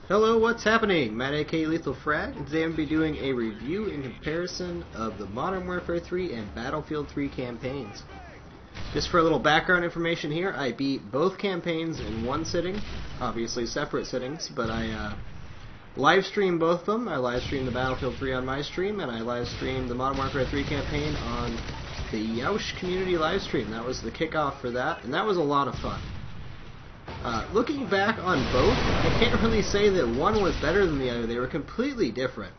Hello, what's happening? Matt aka Lethal Frag, and today I'm going to be doing a review and comparison of the Modern Warfare 3 and Battlefield 3 campaigns. Just for a little background information here, I beat both campaigns in one sitting, obviously separate sittings, but I live streamed both of them. I live streamed the Battlefield 3 on my stream, and I live streamed the Modern Warfare 3 campaign on the Yoush community live stream. That was the kickoff for that, and that was a lot of fun. Looking back on both, I can't really say that one was better than the other. They were completely different.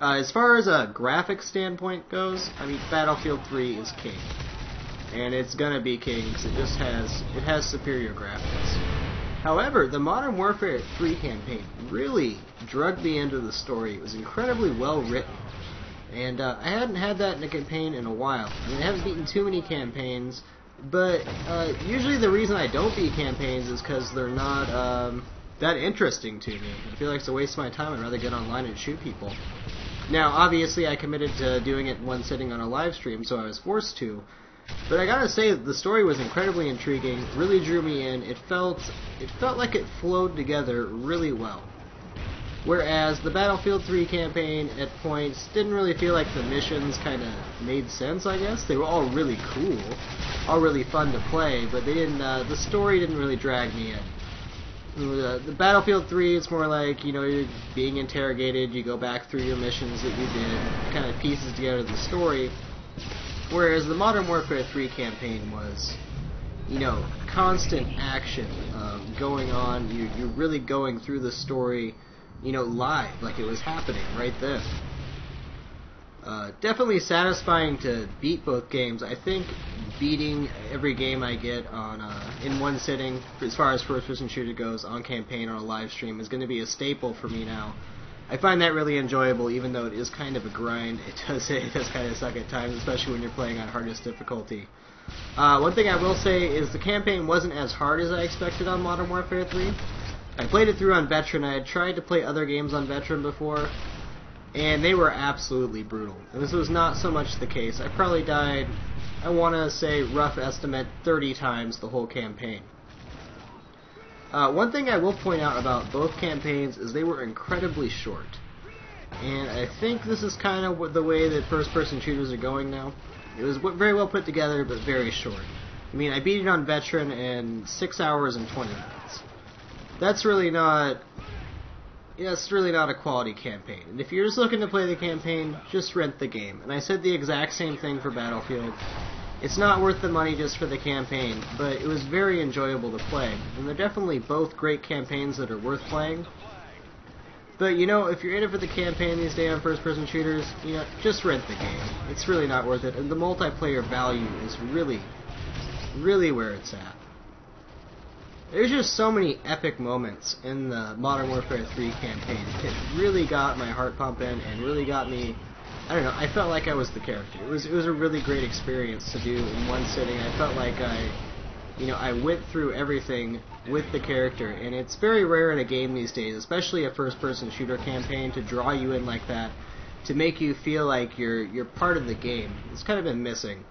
As far as a graphics standpoint goes, I mean, Battlefield 3 is king. And it's gonna be king because it has superior graphics. However, the Modern Warfare 3 campaign really drug me into the story. It was incredibly well written. And I hadn't had that in a campaign in a while. I mean, I haven't beaten too many campaigns, but usually the reason I don't beat campaigns is because they're not that interesting to me. I feel like it's a waste of my time. I'd rather get online and shoot people. Now, obviously, I committed to doing it in one sitting on a live stream, so I was forced to. But I gotta say, the story was incredibly intriguing, really drew me in. It felt like it flowed together really well. Whereas the Battlefield 3 campaign, at points, didn't really feel like the missions kind of made sense, I guess. They were all really cool, all really fun to play, but they didn't. The story didn't really drag me in. The Battlefield 3, it's more like, you know, you're being interrogated, you go back through your missions that you did, it kind of pieces together the story. Whereas the Modern Warfare 3 campaign was, you know, constant action going on. You're really going through the story, you know, live, like it was happening right then. Definitely satisfying to beat both games. I think beating every game I get on in one sitting, as far as first-person shooter goes, on campaign or a live stream, is going to be a staple for me now. I find that really enjoyable, even though it is kind of a grind. It does kind of suck at times, especially when you're playing on hardest difficulty. One thing I will say is the campaign wasn't as hard as I expected on Modern Warfare 3. I played it through on Veteran. I had tried to play other games on Veteran before, and they were absolutely brutal. And this was not so much the case. I probably died, I want to say, rough estimate, 30 times the whole campaign. One thing I will point out about both campaigns is they were incredibly short. And I think this is kind of the way that first-person shooters are going now. It was very well put together, but very short. I mean, I beat it on Veteran in 6 hours and 20 minutes. That's really not a quality campaign. And if you're just looking to play the campaign, just rent the game. And I said the exact same thing for Battlefield. It's not worth the money just for the campaign, but it was very enjoyable to play. And they're definitely both great campaigns that are worth playing. But, you know, if you're in it for the campaign these days on first-person shooters, you know, just rent the game. It's really not worth it. And the multiplayer value is really, really where it's at. There's just so many epic moments in the Modern Warfare 3 campaign. It really got my heart pumping and really got me, I don't know, I felt like I was the character. It was a really great experience to do in one sitting. I felt like I went through everything with the character, and it's very rare in a game these days, especially a first-person shooter campaign, to draw you in like that, to make you feel like you're part of the game. It's kind of been missing.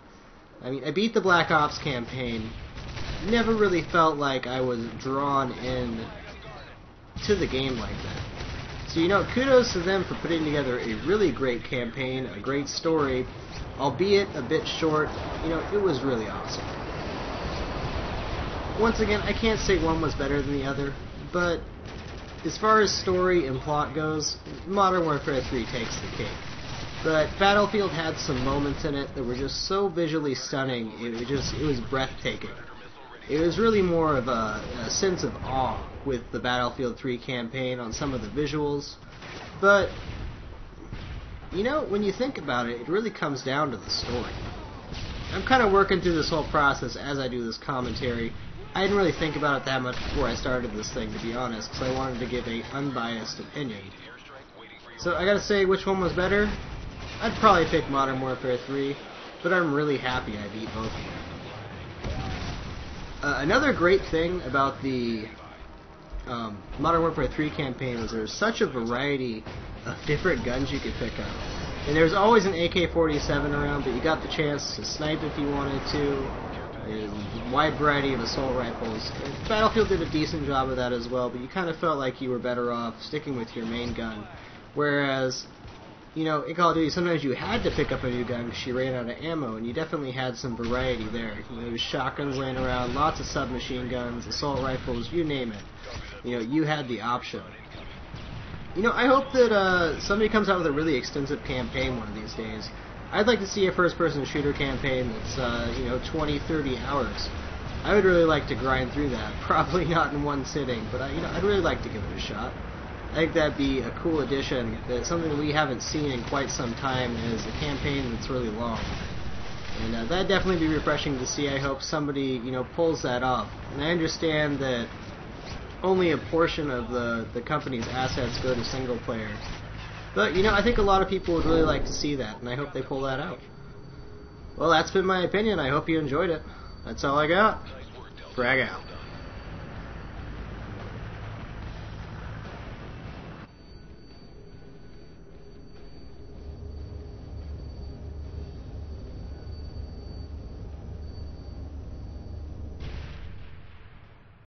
I mean, I beat the Black Ops campaign. Never really felt like I was drawn in to the game like that. So, you know, kudos to them for putting together a really great campaign, a great story, albeit a bit short. You know, it was really awesome. Once again, I can't say one was better than the other, but as far as story and plot goes, Modern Warfare 3 takes the cake. But Battlefield had some moments in it that were just so visually stunning, it was breathtaking. It was really more of a sense of awe with the Battlefield 3 campaign on some of the visuals. But, you know, when you think about it, it really comes down to the story. I'm kind of working through this whole process as I do this commentary. I didn't really think about it that much before I started this thing, to be honest, because I wanted to give an unbiased opinion. So I gotta say, which one was better? I'd probably pick Modern Warfare 3, but I'm really happy I beat both of them. Another great thing about the Modern Warfare 3 campaign was there's such a variety of different guns you could pick up. And there's always an AK-47 around, but you got the chance to snipe if you wanted to. A wide variety of assault rifles. Battlefield did a decent job of that as well, but you kind of felt like you were better off sticking with your main gun. Whereas, you know, in Call of Duty, sometimes you had to pick up a new gun because you ran out of ammo, and you definitely had some variety there. You know, there was shotguns laying around, lots of submachine guns, assault rifles, you name it. You know, you had the option. You know, I hope that somebody comes out with a really extensive campaign one of these days. I'd like to see a first-person shooter campaign that's, you know, 20, 30 hours. I would really like to grind through that. Probably not in one sitting, but you know, I'd really like to give it a shot. I think that'd be a cool addition. That's something that we haven't seen in quite some time is a campaign that's really long. And that'd definitely be refreshing to see. I hope somebody, you know, pulls that off. And I understand that only a portion of the company's assets go to single player. But, you know, I think a lot of people would really like to see that, and I hope they pull that out. Well, that's been my opinion. I hope you enjoyed it. That's all I got. Frag out.